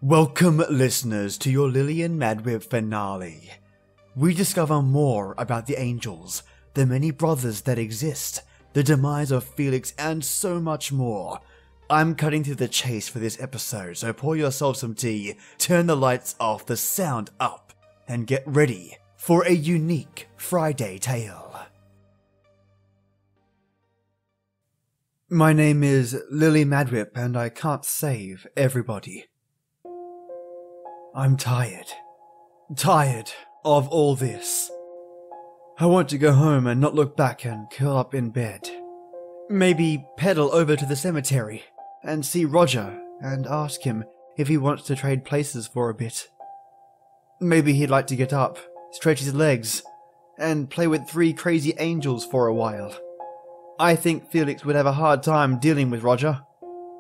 Welcome, listeners, to your Lillian Madwhip finale. We discover more about the angels, the many brothers that exist, the demise of Felix, and so much more. I'm cutting to the chase for this episode, so pour yourself some tea, turn the lights off, the sound up, and get ready for a unique Friday tale. My name is Lily Madwhip, and I can't save everybody. I'm tired. Tired of all this. I want to go home and not look back and curl up in bed. Maybe pedal over to the cemetery and see Roger and ask him if he wants to trade places for a bit. Maybe he'd like to get up, stretch his legs, and play with 3 crazy angels for a while. I think Felix would have a hard time dealing with Roger.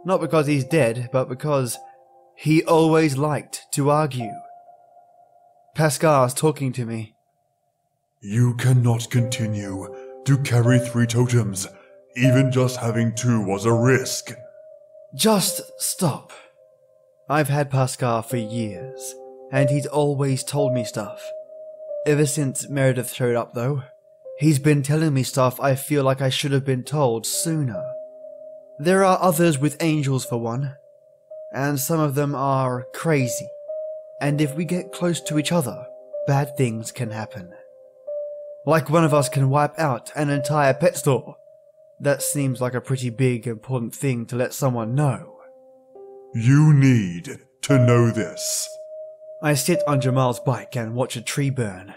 Not because he's dead, but because he always liked to argue. Pascal's talking to me. You cannot continue to carry 3 totems. Even just having 2 was a risk. Just stop. I've had Pascal for years, and he's always told me stuff. Ever since Meredith showed up, though, he's been telling me stuff I feel like I should have been told sooner. There are others with angels for one, and some of them are crazy, and if we get close to each other, bad things can happen. Like one of us can wipe out an entire pet store. That seems like a pretty big, important thing to let someone know. You need to know this. I sit on Jamal's bike and watch a tree burn.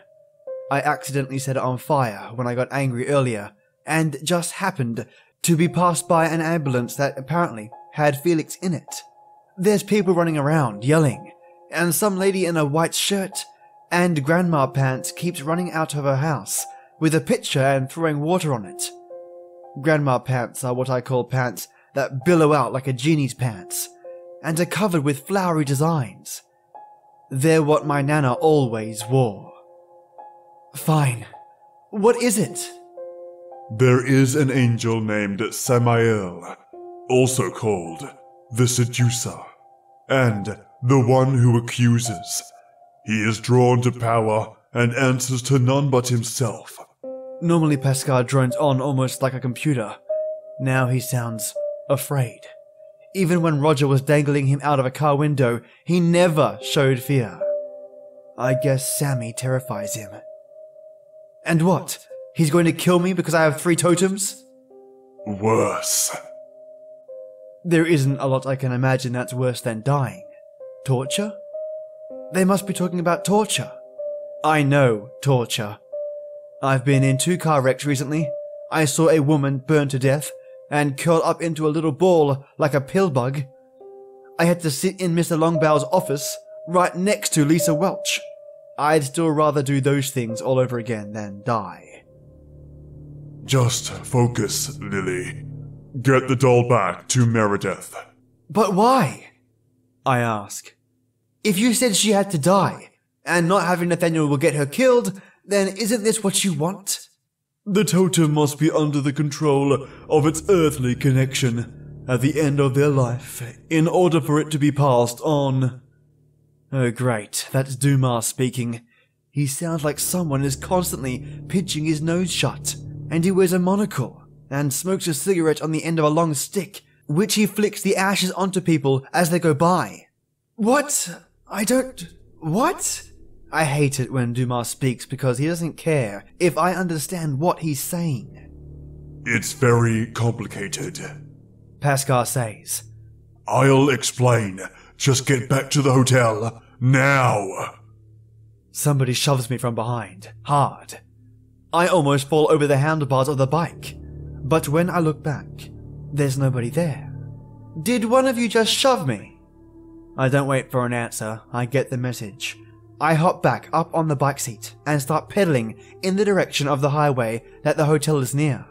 I accidentally set it on fire when I got angry earlier, and just happened to be passed by an ambulance that apparently had Felix in it. There's people running around, yelling, and some lady in a white shirt and grandma pants keeps running out of her house with a pitcher and throwing water on it. Grandma pants are what I call pants that billow out like a genie's pants, and are covered with flowery designs. They're what my nana always wore. Fine. What is it? There is an angel named Samael, also called the Seducer, and the one who accuses. He is drawn to power and answers to none but himself. Normally Pascal drones on almost like a computer. Now he sounds afraid. Even when Roger was dangling him out of a car window, he never showed fear. I guess Sammy terrifies him. And what? He's going to kill me because I have 3 totems? Worse. There isn't a lot I can imagine that's worse than dying. Torture? They must be talking about torture. I know torture. I've been in 2 car wrecks recently. I saw a woman burn to death and curl up into a little ball like a pill bug. I had to sit in Mr. Longbow's office right next to Lisa Welch. I'd still rather do those things all over again than die. Just focus, Lily. Get the doll back to Meredith. But why? I ask. If you said she had to die, and not having Nathaniel will get her killed, then isn't this what you want? The totem must be under the control of its earthly connection at the end of their life, in order for it to be passed on. Oh great, that's Dumas speaking. He sounds like someone is constantly pinching his nose shut, and he wears a monocle, and smokes a cigarette on the end of a long stick, which he flicks the ashes onto people as they go by. What? What? I hate it when Dumas speaks because he doesn't care if I understand what he's saying. It's very complicated, Pascal says. I'll explain. Just get back to the hotel, now! Somebody shoves me from behind, hard. I almost fall over the handlebars of the bike, but when I look back, there's nobody there. Did one of you just shove me? I don't wait for an answer, I get the message. I hop back up on the bike seat and start pedaling in the direction of the highway that the hotel is near.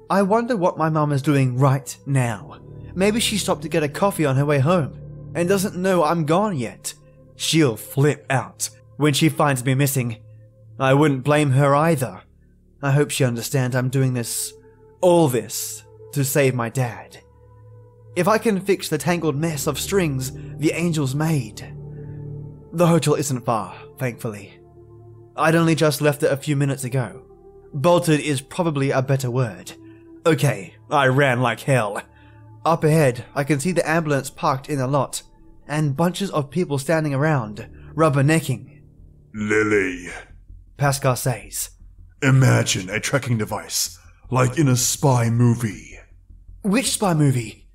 I wonder what my mum is doing right now. Maybe she stopped to get a coffee on her way home and doesn't know I'm gone yet. She'll flip out when she finds me missing. I wouldn't blame her either. I hope she understands I'm doing all this, to save my dad. If I can fix the tangled mess of strings the angels made, The hotel isn't far, thankfully. I'd only just left it a few minutes ago. Bolted is probably a better word. Okay, I ran like hell. Up ahead, I can see the ambulance parked in a lot, and bunches of people standing around, rubbernecking. Lily, Pascal says. Imagine a tracking device, like in a spy movie. Which spy movie?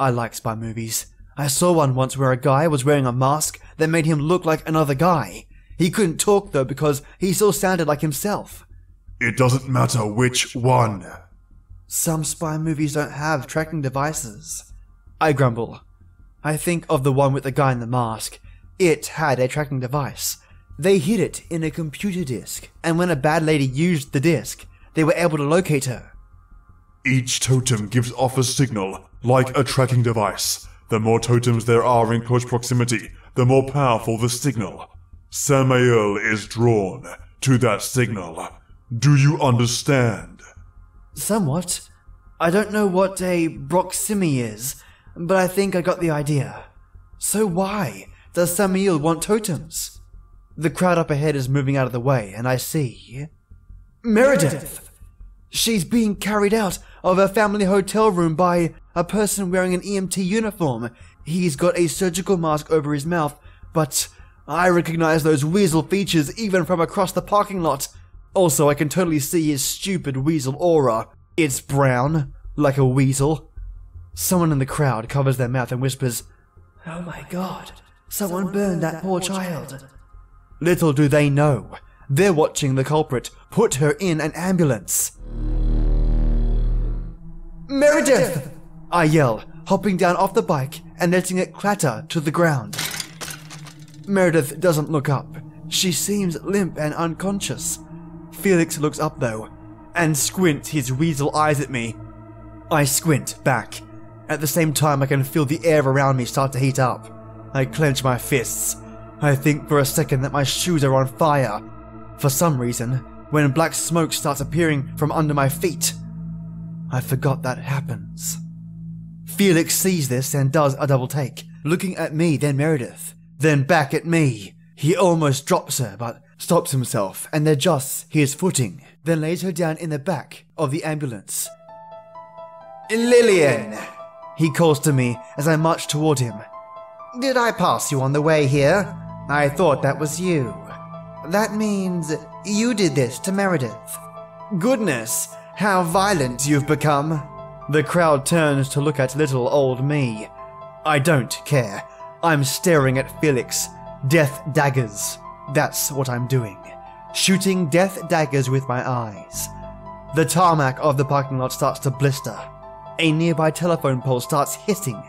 I like spy movies. I saw one once where a guy was wearing a mask that made him look like another guy. He couldn't talk though because he still sounded like himself. It doesn't matter which one. Some spy movies don't have tracking devices. I grumble. I think of the one with the guy in the mask. It had a tracking device. They hid it in a computer disk, and when a bad lady used the disk, they were able to locate her. Each totem gives off a signal, like a tracking device. The more totems there are in close proximity, the more powerful the signal. Samael is drawn to that signal. Do you understand? Somewhat. I don't know what a proximi is, but I think I got the idea. So why does Samael want totems? The crowd up ahead is moving out of the way, and I see Meredith! She's being carried out of her family hotel room by a person wearing an EMT uniform. He's got a surgical mask over his mouth, but I recognize those weasel features even from across the parking lot. Also, I can totally see his stupid weasel aura. It's brown, like a weasel. Someone in the crowd covers their mouth and whispers, "Oh my god, someone burned that poor child." Little do they know, they're watching the culprit put her in an ambulance. "Meredith!" I yell, hopping down off the bike and letting it clatter to the ground. Meredith doesn't look up. She seems limp and unconscious. Felix looks up though, and squints his weasel eyes at me. I squint back. At the same time I can feel the air around me start to heat up. I clench my fists. I think for a second that my shoes are on fire. For some reason, when black smoke starts appearing from under my feet, I forgot that happens. Felix sees this and does a double take, looking at me, then Meredith, then back at me. He almost drops her, but stops himself and adjusts his footing, then lays her down in the back of the ambulance. "Lillian!" he calls to me as I march toward him. "Did I pass you on the way here? I thought that was you. That means you did this to Meredith." Goodness, how violent you've become. The crowd turns to look at little old me. I don't care. I'm staring at Felix. Death daggers. That's what I'm doing. Shooting death daggers with my eyes. The tarmac of the parking lot starts to blister. A nearby telephone pole starts hissing,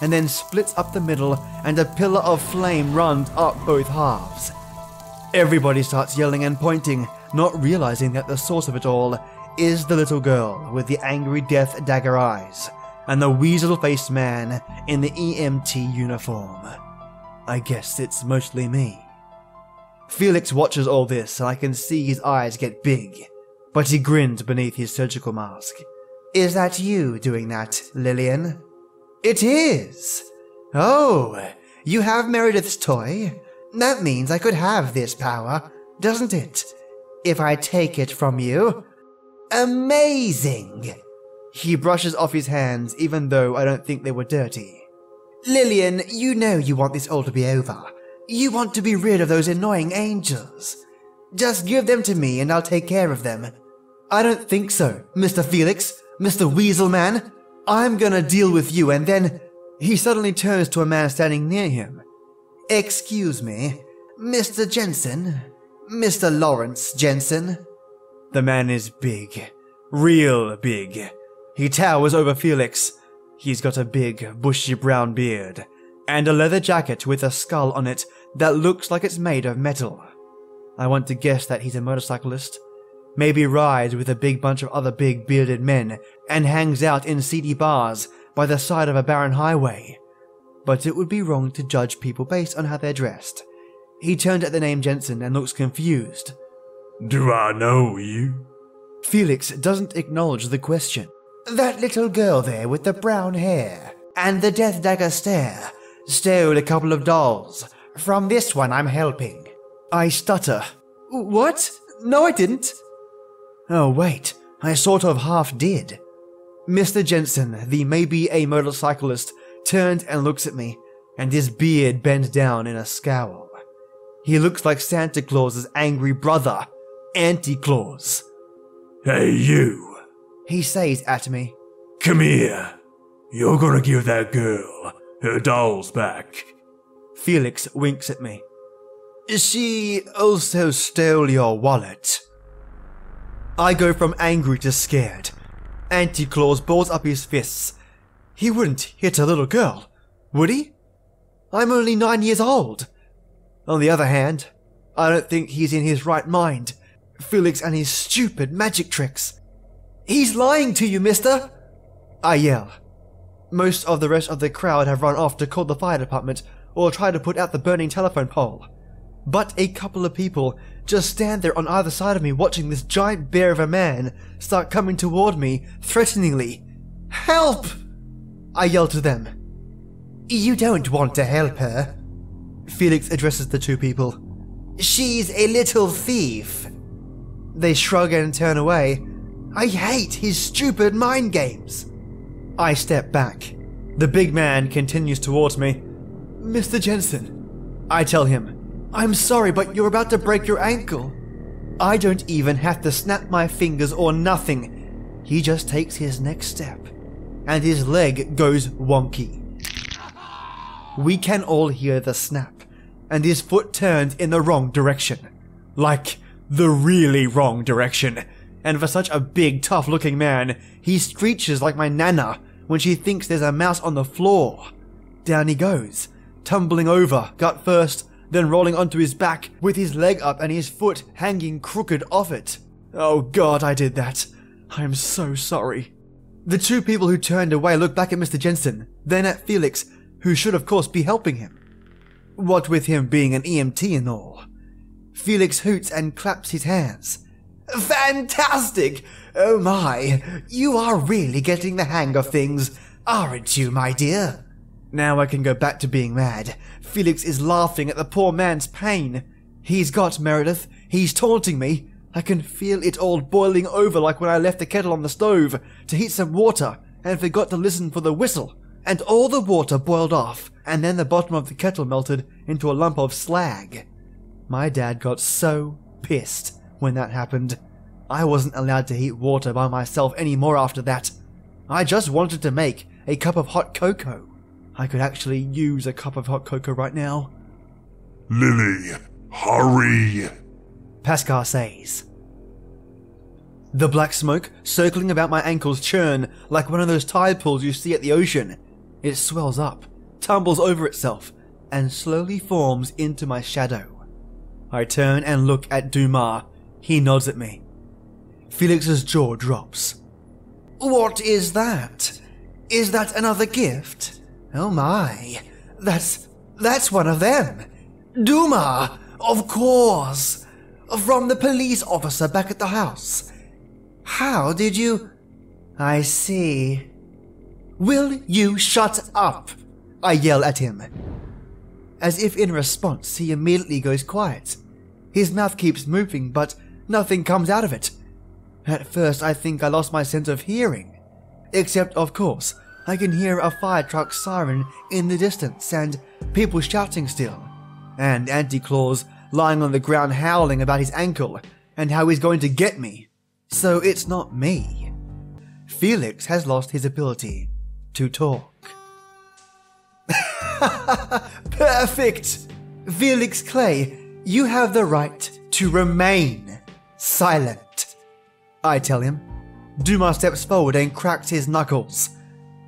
and then splits up the middle, and a pillar of flame runs up both halves. Everybody starts yelling and pointing, not realizing that the source of it all is the little girl with the angry death dagger eyes, and the weasel-faced man in the EMT uniform. I guess it's mostly me. Felix watches all this, and I can see his eyes get big, but he grins beneath his surgical mask. "Is that you doing that, Lillian?" "It is." "Oh, you have Meredith's toy? That means I could have this power, doesn't it? If I take it from you. Amazing!" He brushes off his hands even though I don't think they were dirty. "Lillian, you know you want this all to be over. You want to be rid of those annoying angels. Just give them to me and I'll take care of them." "I don't think so, Mr. Felix, Mr. Weasel Man. I'm gonna deal with you," and then he suddenly turns to a man standing near him. "Excuse me, Mr. Jensen? Mr. Lawrence Jensen?" The man is big. Real big. He towers over Felix. He's got a big, bushy brown beard, and a leather jacket with a skull on it that looks like it's made of metal. I want to guess that he's a motorcyclist. Maybe rides with a big bunch of other big bearded men and hangs out in seedy bars by the side of a barren highway. But it would be wrong to judge people based on how they're dressed. He turned at the name Jensen and looks confused. Do I know you? Felix doesn't acknowledge the question. "That little girl there with the brown hair and the death dagger stare stole a couple of dolls From this one I'm helping. I stutter. What? No, I didn't. Oh, wait. I sort of half did. Mr. Jensen, the maybe a motorcyclist, turned and looks at me, and his beard bent down in a scowl. He looks like Santa Claus's angry brother, Auntie Claus. Hey, you, he says at me. Come here. You're gonna give that girl her dolls back. Felix winks at me. She also stole your wallet. I go from angry to scared. Auntie Claus balls up his fists. He wouldn't hit a little girl, would he? I'm only 9 years old. On the other hand, I don't think he's in his right mind. Felix and his stupid magic tricks. He's lying to you, mister! I yell. Most of the rest of the crowd have run off to call the fire department or try to put out the burning telephone pole. But a couple of people just stand there on either side of me watching this giant bear of a man start coming toward me threateningly. Help! I yell to them. You don't want to help her. Felix addresses the two people. She's a little thief. They shrug and turn away. I hate his stupid mind games. I step back. The big man continues towards me. Mr. Jensen, I tell him, I'm sorry, but you're about to break your ankle. I don't even have to snap my fingers or nothing. He just takes his next step, and his leg goes wonky. We can all hear the snap, and his foot turns in the wrong direction. Like, the really wrong direction. And for such a big, tough-looking man, he screeches like my nana when she thinks there's a mouse on the floor. Down he goes, tumbling over, gut first, then rolling onto his back with his leg up and his foot hanging crooked off it. Oh God, I did that. I'm so sorry. The two people who turned away looked back at Mr. Jensen, then at Felix, who should of course be helping him. What with him being an EMT and all. Felix hoots and claps his hands. Fantastic! Oh my, you are really getting the hang of things, aren't you, my dear? Now I can go back to being mad. Felix is laughing at the poor man's pain. He's got Meredith. He's taunting me. I can feel it all boiling over like when I left the kettle on the stove to heat some water and forgot to listen for the whistle. And all the water boiled off, and then the bottom of the kettle melted into a lump of slag. My dad got so pissed when that happened. I wasn't allowed to heat water by myself anymore after that. I just wanted to make a cup of hot cocoa. I could actually use a cup of hot cocoa right now. Lily, hurry! Pascal says. The black smoke circling about my ankles churn like one of those tide pools you see at the ocean. It swells up, tumbles over itself, and slowly forms into my shadow. I turn and look at Dumas. He nods at me. Felix's jaw drops. What is that? Is that another gift? Oh my, that's one of them. Dumas, of course. From the police officer back at the house. How did you... I see. Will you shut up? I yell at him. As if in response, he immediately goes quiet. His mouth keeps moving, but nothing comes out of it. At first, I think I lost my sense of hearing. Except, of course, I can hear a fire truck siren in the distance and people shouting still. And Auntie Claus lying on the ground howling about his ankle and how he's going to get me. So it's not me. Felix has lost his ability to talk. Perfect! Felix Clay, you have the right to remain silent. I tell him. Dumas steps forward and cracks his knuckles.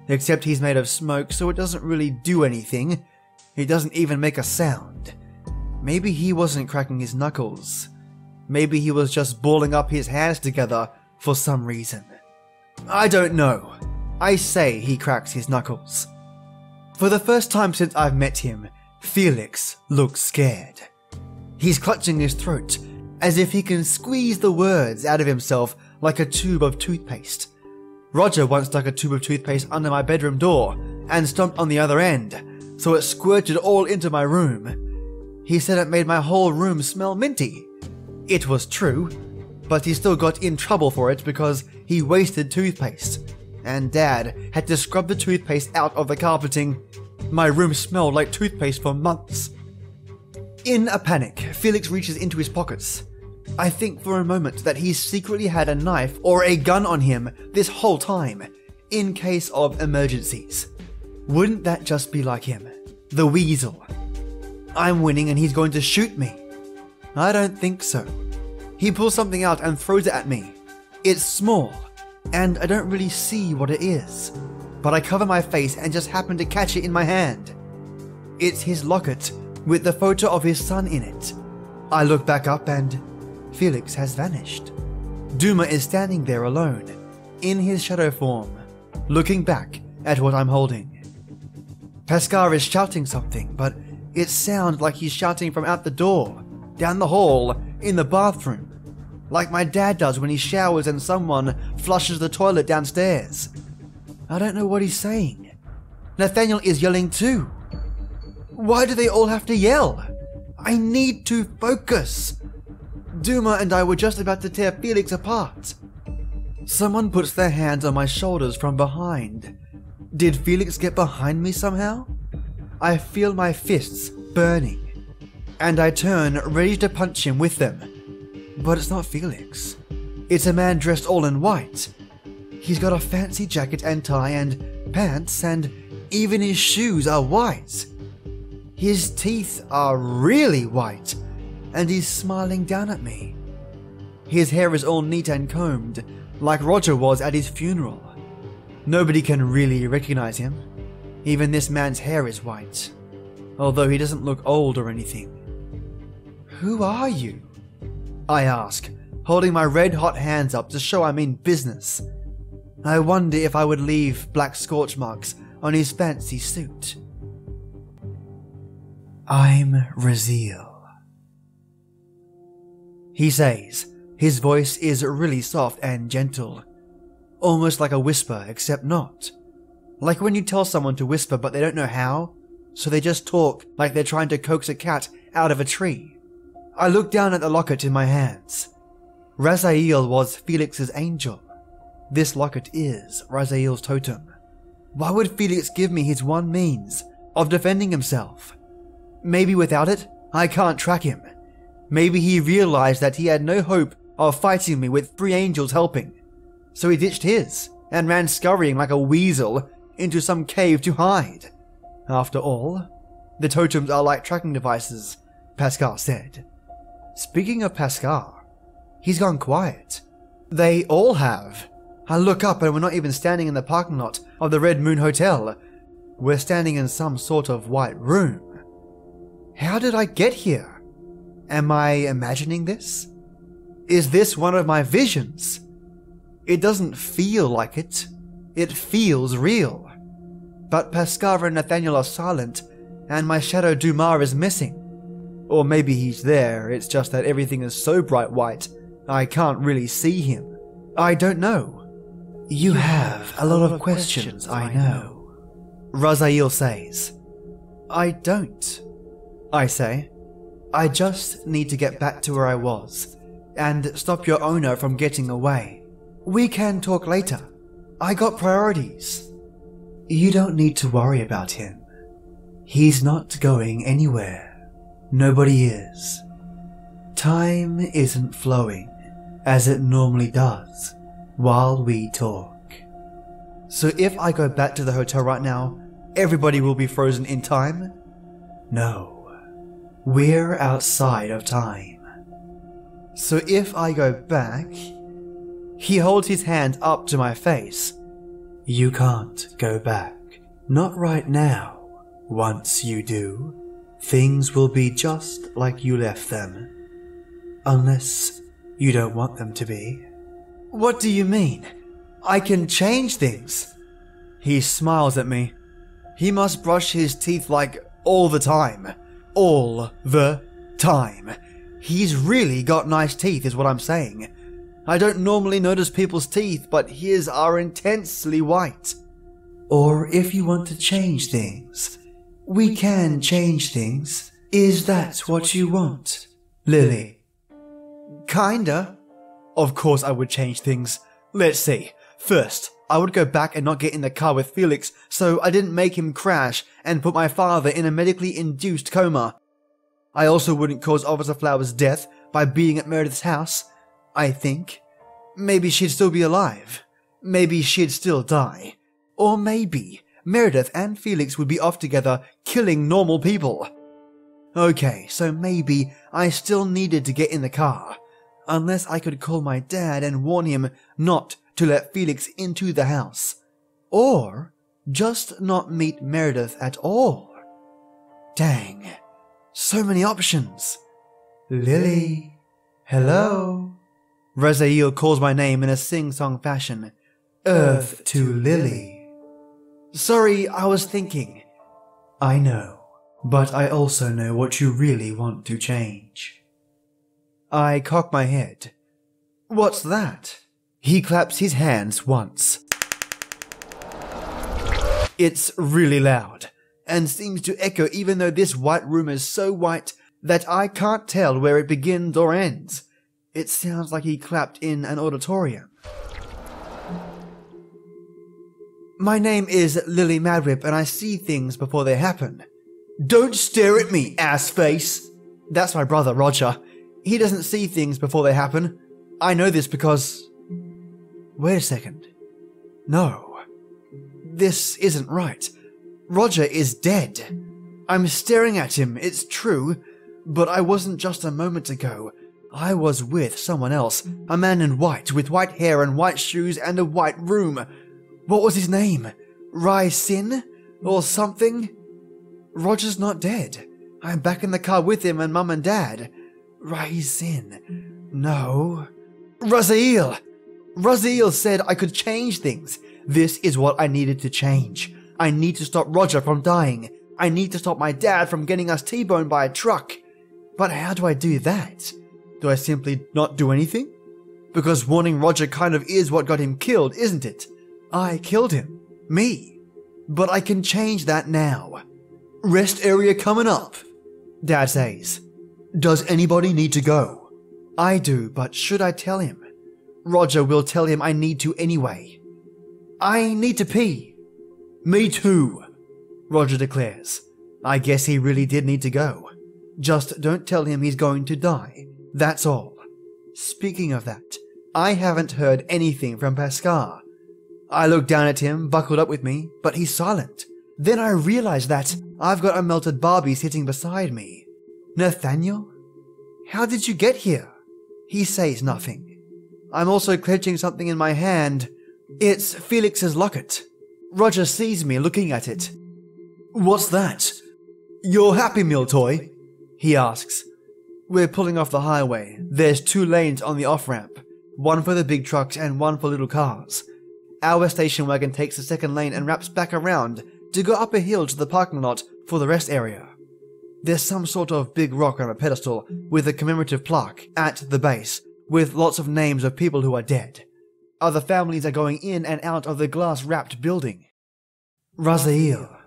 Except he's made of smoke, so it doesn't really do anything. It doesn't even make a sound. Maybe he wasn't cracking his knuckles. Maybe he was just balling up his hands together for some reason. I don't know. I say he cracks his knuckles. For the first time since I've met him, Felix looks scared. He's clutching his throat, as if he can squeeze the words out of himself like a tube of toothpaste. Roger once stuck a tube of toothpaste under my bedroom door and stomped on the other end, so it squirted all into my room. He said it made my whole room smell minty. It was true, but he still got in trouble for it because he wasted toothpaste, and Dad had to scrub the toothpaste out of the carpeting. My room smelled like toothpaste for months. In a panic, Felix reaches into his pockets. I think for a moment that he secretly had a knife or a gun on him this whole time, in case of emergencies. Wouldn't that just be like him? The weasel. I'm winning and he's going to shoot me. I don't think so. He pulls something out and throws it at me. It's small, and I don't really see what it is, but I cover my face and just happen to catch it in my hand. It's his locket with the photo of his son in it. I look back up and Felix has vanished. Duma is standing there alone, in his shadow form, looking back at what I'm holding. Pascal is shouting something, but it sounds like he's shouting from out the door, down the hall, in the bathroom, like my dad does when he showers and someone flushes the toilet downstairs. I don't know what he's saying. Nathaniel is yelling too. Why do they all have to yell? I need to focus. Duma and I were just about to tear Felix apart. Someone puts their hands on my shoulders from behind. Did Felix get behind me somehow? I feel my fists burning, and I turn ready to punch him with them. But it's not Felix. It's a man dressed all in white. He's got a fancy jacket and tie and pants, and even his shoes are white. His teeth are really white, and he's smiling down at me. His hair is all neat and combed, like Roger was at his funeral. Nobody can really recognize him. Even this man's hair is white, although he doesn't look old or anything. Who are you? I ask, holding my red-hot hands up to show I mean business. I wonder if I would leave black scorch marks on his fancy suit. I'm Raziel, he says. His voice is really soft and gentle, almost like a whisper, except not. Like when you tell someone to whisper but they don't know how, so they just talk like they're trying to coax a cat out of a tree. I look down at the locket in my hands. Raziel was Felix's angel. This locket is Raziel's totem. Why would Felix give me his one means of defending himself? Maybe without it, I can't track him. Maybe he realized that he had no hope of fighting me with 3 angels helping, so he ditched his and ran scurrying like a weasel into some cave to hide. After all, the totems are like tracking devices, Pascal said. Speaking of Pascal, he's gone quiet. They all have. I look up and we're not even standing in the parking lot of the Red Moon Hotel. We're standing in some sort of white room. How did I get here? Am I imagining this? Is this one of my visions? It doesn't feel like it. It feels real. But Pascal and Nathaniel are silent, and my shadow Dumar is missing. Or maybe he's there, it's just that everything is so bright white, I can't really see him. I don't know. You have a lot of questions, I know, Raziel says. I don't, I say. I just need to get back to where I was, and stop your owner from getting away. We can talk later. I got priorities. You don't need to worry about him. He's not going anywhere. Nobody is. Time isn't flowing as it normally does while we talk. So if I go back to the hotel right now, everybody will be frozen in time? No. We're outside of time. So if I go back... He holds his hand up to my face. You can't go back. Not right now. Once you do, things will be just like you left them. Unless you don't want them to be. What do you mean? I can change things. He smiles at me. He must brush his teeth like all the time. All the time. He's really got nice teeth is what I'm saying. I don't normally notice people's teeth, but his are intensely white. Or if you want to change things, we can change things Is that what you want, Lily? Kinda. Of course I would change things. Let's see. First, I would go back and not get in the car with Felix so I didn't make him crash and put my father in a medically induced coma. I also wouldn't cause Officer Flower's death by being at Meredith's house, I think. Maybe she'd still be alive. Maybe she'd still die. Or maybe Meredith and Felix would be off together killing normal people. Okay, so maybe I still needed to get in the car. Unless I could call my dad and warn him not to let Felix into the house. Or just not meet Meredith at all. Dang, so many options. Lily, hello? Raziel calls my name in a sing-song fashion. Earth to Lily. Sorry, I was thinking. I know, but I also know what you really want to change. I cock my head. What's that? He claps his hands once. It's really loud, and seems to echo even though this white room is so white that I can't tell where it begins or ends. It sounds like he clapped in an auditorium. My name is Lily Madwhip and I see things before they happen. Don't stare at me, ass face! That's my brother, Roger. He doesn't see things before they happen. I know this because... Wait a second. No. This isn't right. Roger is dead. I'm staring at him, it's true, but I wasn't just a moment ago. I was with someone else, a man in white, with white hair and white shoes and a white room. What was his name? Rai Sin? Or something? Roger's not dead. I'm back in the car with him and Mum and Dad. Rai Sin. No. Raziel! Raziel said I could change things. This is what I needed to change. I need to stop Roger from dying. I need to stop my dad from getting us T-boned by a truck. But how do I do that? Do I simply not do anything? Because warning Roger kind of is what got him killed, isn't it? I killed him. Me. But I can change that now. Rest area coming up, Dad says. Does anybody need to go? I do, but should I tell him? Roger will tell him I need to anyway. I need to pee. Me too, Roger declares. I guess he really did need to go. Just don't tell him he's going to die. That's all. Speaking of that, I haven't heard anything from Pascal. I look down at him, buckled up with me, but he's silent. Then I realize that I've got a melted Barbie sitting beside me. Nathaniel? How did you get here? He says nothing. I'm also clenching something in my hand. It's Felix's locket. Roger sees me looking at it. What's that? Your Happy Meal toy? He asks. We're pulling off the highway. There's 2 lanes on the off-ramp. One for the big trucks and one for little cars. Our station wagon takes the second lane and wraps back around to go up a hill to the parking lot for the rest area. There's some sort of big rock on a pedestal with a commemorative plaque at the base with lots of names of people who are dead. Other families are going in and out of the glass-wrapped building. Raziel,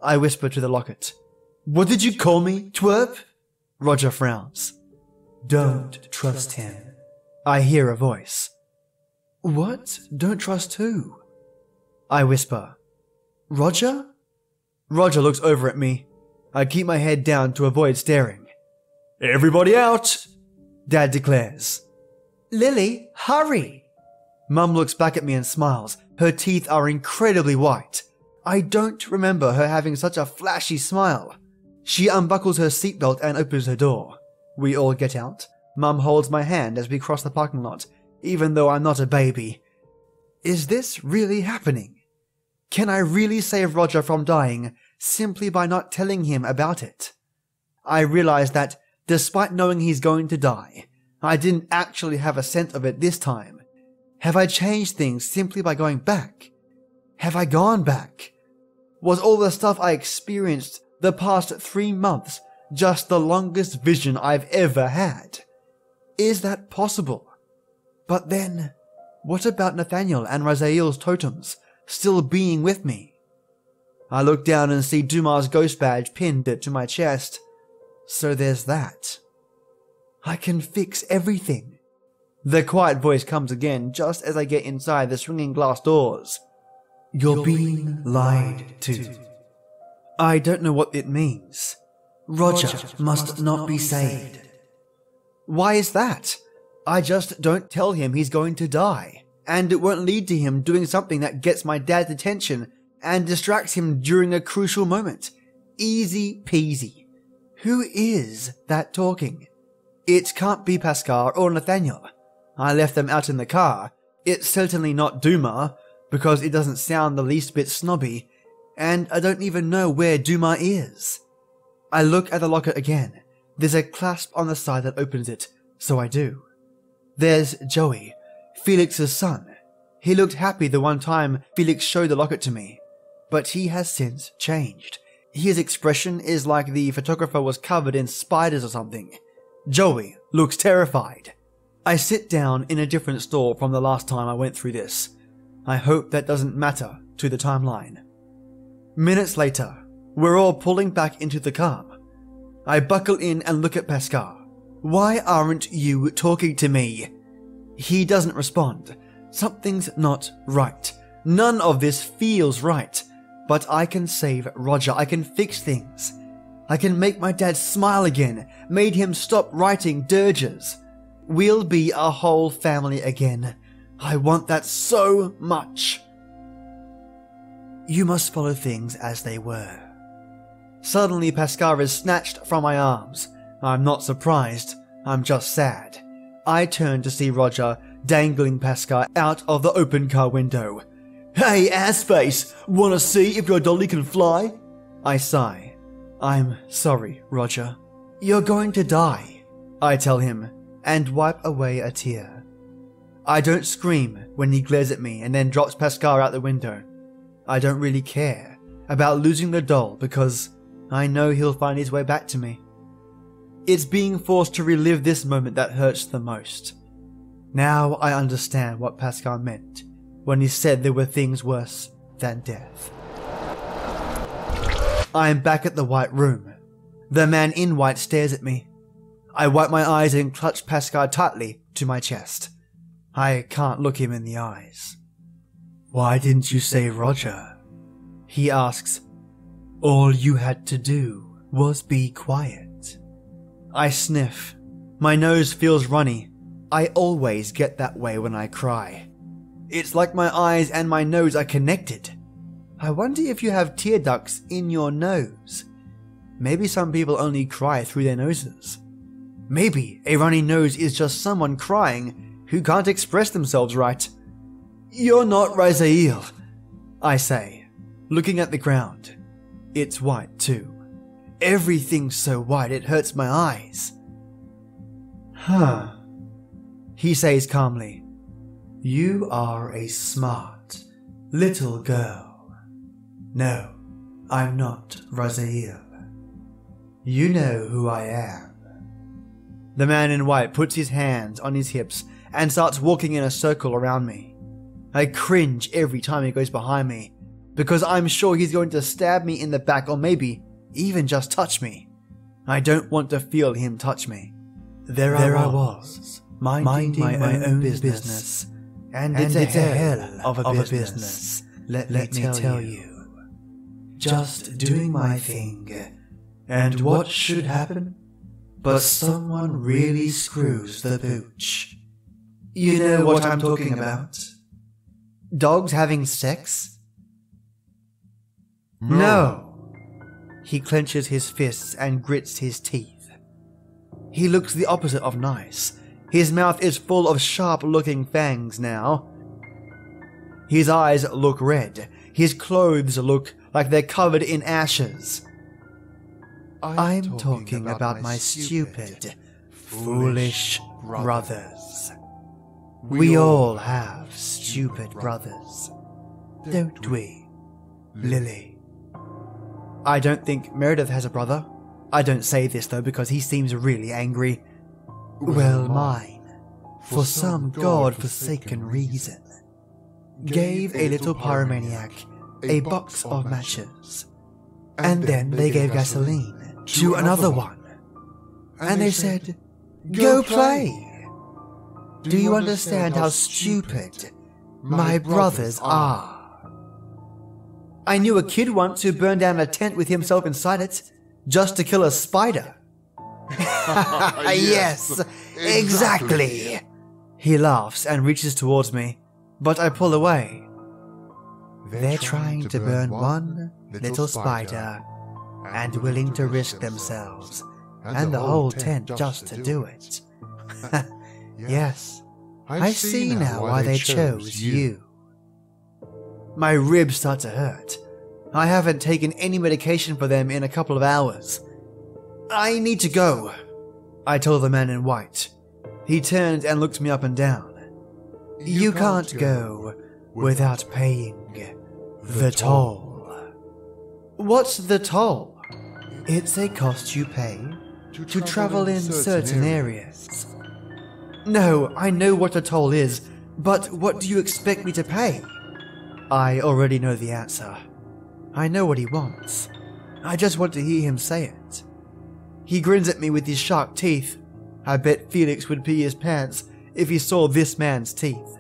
I whisper to the locket. What did you call me, twerp? Roger frowns. Don't trust him. I hear a voice. What? Don't trust who? I whisper. Roger? Roger looks over at me. I keep my head down to avoid staring. Everybody out! Dad declares. Lily, hurry! Mum looks back at me and smiles. Her teeth are incredibly white. I don't remember her having such a flashy smile. She unbuckles her seatbelt and opens her door. We all get out. Mum holds my hand as we cross the parking lot, even though I'm not a baby. Is this really happening? Can I really save Roger from dying simply by not telling him about it? I realize that, despite knowing he's going to die, I didn't actually have a sense of it this time. Have I changed things simply by going back? Have I gone back? Was all the stuff I experienced the past 3 months just the longest vision I've ever had? Is that possible? But then, what about Nathaniel and Raziel's totems still being with me? I look down and see Dumas' ghost badge pinned to my chest. So there's that. I can fix everything. The quiet voice comes again just as I get inside the swinging glass doors. You're being lied to. I don't know what it means. Roger must not be saved. Why is that? I just don't tell him he's going to die, and it won't lead to him doing something that gets my dad's attention and distracts him during a crucial moment. Easy peasy. Who is that talking? It can't be Pascal or Nathaniel. I left them out in the car. It's certainly not Duma, because it doesn't sound the least bit snobby, and I don't even know where Duma is. I look at the locket again. There's a clasp on the side that opens it, so I do. There's Joey, Felix's son. He looked happy the one time Felix showed the locket to me, but he has since changed. His expression is like the photographer was covered in spiders or something. Joey looks terrified. I sit down in a different store from the last time I went through this. I hope that doesn't matter to the timeline. Minutes later, we're all pulling back into the car. I buckle in and look at Pascal. Why aren't you talking to me? He doesn't respond. Something's not right. None of this feels right. But I can save Roger. I can fix things. I can make my dad smile again. Made him stop writing dirges. We'll be a whole family again. I want that so much. You must follow things as they were. Suddenly Pascal is snatched from my arms. I'm not surprised. I'm just sad. I turn to see Roger dangling Pascal out of the open car window. Hey, assface! Wanna see if your dolly can fly? I sigh. I'm sorry, Roger. You're going to die, I tell him, and wipe away a tear. I don't scream when he glares at me and then drops Pascal out the window. I don't really care about losing the doll because I know he'll find his way back to me. It's being forced to relive this moment that hurts the most. Now I understand what Pascal meant when he said there were things worse than death. I am back at the white room. The man in white stares at me. I wipe my eyes and clutch Pascal tightly to my chest. I can't look him in the eyes. Why didn't you save Roger? He asks. All you had to do was be quiet. I sniff. My nose feels runny. I always get that way when I cry. It's like my eyes and my nose are connected. I wonder if you have tear ducts in your nose. Maybe some people only cry through their noses. Maybe a runny nose is just someone crying who can't express themselves right. You're not Raziel, I say, looking at the ground. It's white too. Everything's so white it hurts my eyes. Huh. He says calmly, You are a smart little girl. No, I'm not Raziel. You know who I am. The man in white puts his hands on his hips and starts walking in a circle around me. I cringe every time he goes behind me, because I'm sure he's going to stab me in the back or maybe even just touch me. I don't want to feel him touch me. There I was, minding my own business, and it's a hell of a business, let me tell you. Just doing my thing, and what should happen? But someone really screws the pooch. You know what I'm talking about? Dogs having sex? No. He clenches his fists and grits his teeth. He looks the opposite of nice. His mouth is full of sharp-looking fangs now. His eyes look red. His clothes look like they're covered in ashes. I'm talking about my stupid, foolish brothers. We all have stupid brothers, don't we, Lily? I don't think Meredith has a brother. I don't say this though because he seems really angry. Well, mine, for some god-forsaken reason, gave a little pyromaniac a box of matches, and then they gave gasoline to another one, and they said, "Go play." Do you understand how stupid my brothers are? I knew a kid once who burned down a tent with himself inside it, just to kill a spider. Yes, exactly. He laughs and reaches towards me, but I pull away. They're trying to burn one little spider and willing to risk themselves and the whole tent just to do it. Yes, I see now why they chose you. My ribs start to hurt. I haven't taken any medication for them in a couple of hours. I need to go, I told the man in white. He turned and looked me up and down. You can't go without paying the toll. What's the toll? It's a cost you pay to travel in certain areas. No, I know what a toll is, but what do you expect me to pay? I already know the answer. I know what he wants. I just want to hear him say it. He grins at me with his sharp teeth. I bet Felix would pee his pants if he saw this man's teeth.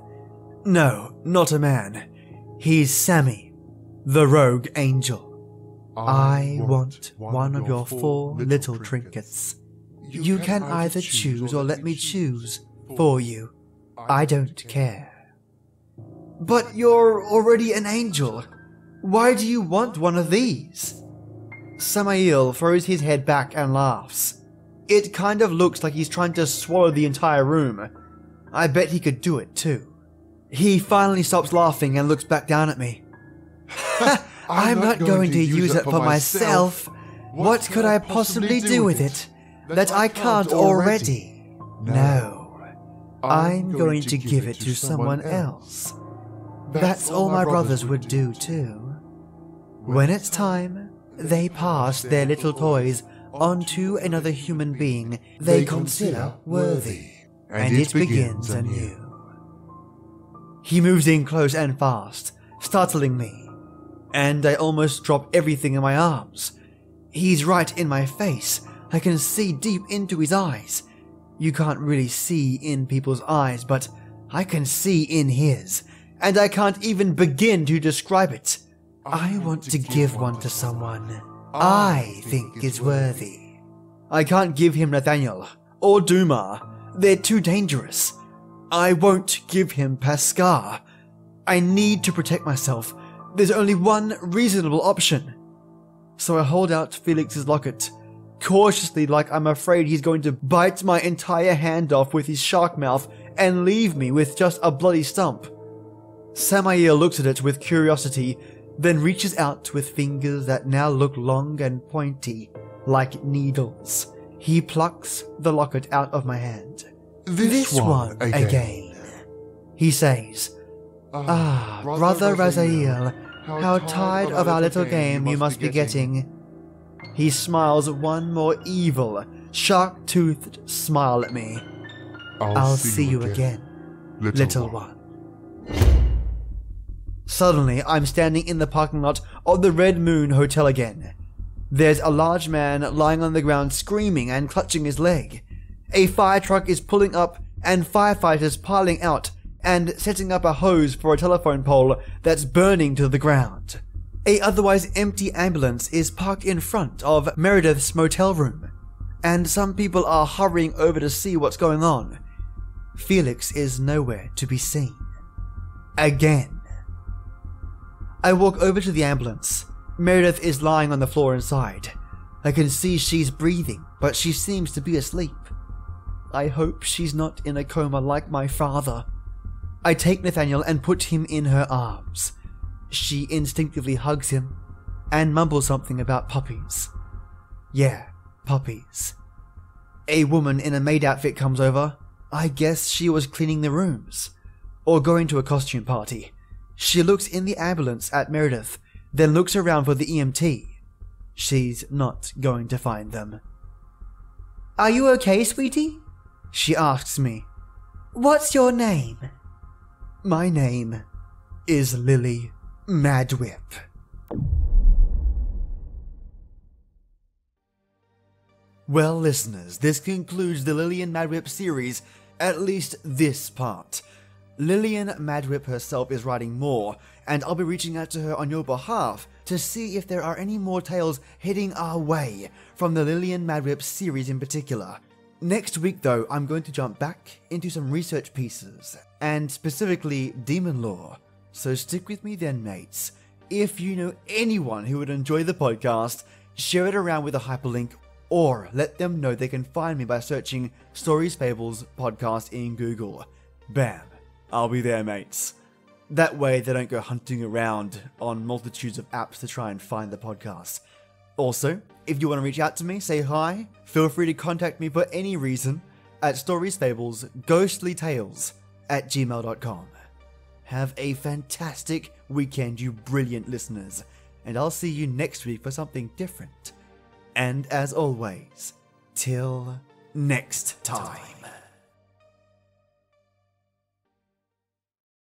No, not a man. He's Sammy, the rogue angel. I want one of your 4 little trinkets. You can either choose or let me choose for you. I don't care. But you're already an angel. Why do you want one of these? Samael throws his head back and laughs. It kind of looks like he's trying to swallow the entire room. I bet he could do it too. He finally stops laughing and looks back down at me. I'm not going to use it for myself. What could I possibly do with it that I can't already? No, I'm going to give it to someone else. That's all my brothers would do too. When it's time, they pass their little toys onto another human being they consider worthy, and it begins anew. He moves in close and fast, startling me, and I almost drop everything in my arms. He's right in my face. I can see deep into his eyes. You can't really see in people's eyes, but I can see in his, and I can't even begin to describe it. I want to give one to someone I think is worthy. I can't give him Nathaniel or Duma. They're too dangerous. I won't give him Pascal. I need to protect myself. There's only one reasonable option. So I hold out Felix's locket, cautiously, like I'm afraid he's going to bite my entire hand off with his shark mouth and leave me with just a bloody stump. Samael looks at it with curiosity, then reaches out with fingers that now look long and pointy, like needles. He plucks the locket out of my hand. This one again, he says. Brother Raziel, how tired of our little game you must be getting. He smiles one more evil, shark-toothed smile at me. I'll see you again, little one. Suddenly, I'm standing in the parking lot of the Red Moon Hotel again. There's a large man lying on the ground screaming and clutching his leg. A fire truck is pulling up and firefighters piling out and setting up a hose for a telephone pole that's burning to the ground. A otherwise empty ambulance is parked in front of Meredith's motel room, and some people are hurrying over to see what's going on. Felix is nowhere to be seen. Again. I walk over to the ambulance. Meredith is lying on the floor inside. I can see she's breathing, but she seems to be asleep. I hope she's not in a coma like my father. I take Nathaniel and put him in her arms. She instinctively hugs him and mumbles something about puppies. Yeah, puppies. A woman in a maid outfit comes over. I guess she was cleaning the rooms, or going to a costume party. She looks in the ambulance at Meredith, then looks around for the EMT. She's not going to find them. Are you okay, sweetie? She asks me. What's your name? My name is Lily Madwhip. Well, listeners, this concludes the Lillian Madwhip series, at least this part. Lillian Madwhip herself is writing more, and I'll be reaching out to her on your behalf to see if there are any more tales heading our way from the Lillian Madwhip series in particular. Next week though, I'm going to jump back into some research pieces, and specifically demon lore. So stick with me then, mates. If you know anyone who would enjoy the podcast, share it around with a hyperlink, or let them know they can find me by searching Stories Fables Podcast in Google. Bam. I'll be there, mates. That way they don't go hunting around on multitudes of apps to try and find the podcast. Also, if you want to reach out to me, say hi, feel free to contact me for any reason at StoriesFablesGhostlyTales at gmail.com. Have a fantastic weekend, you brilliant listeners, and I'll see you next week for something different. And as always, till next time.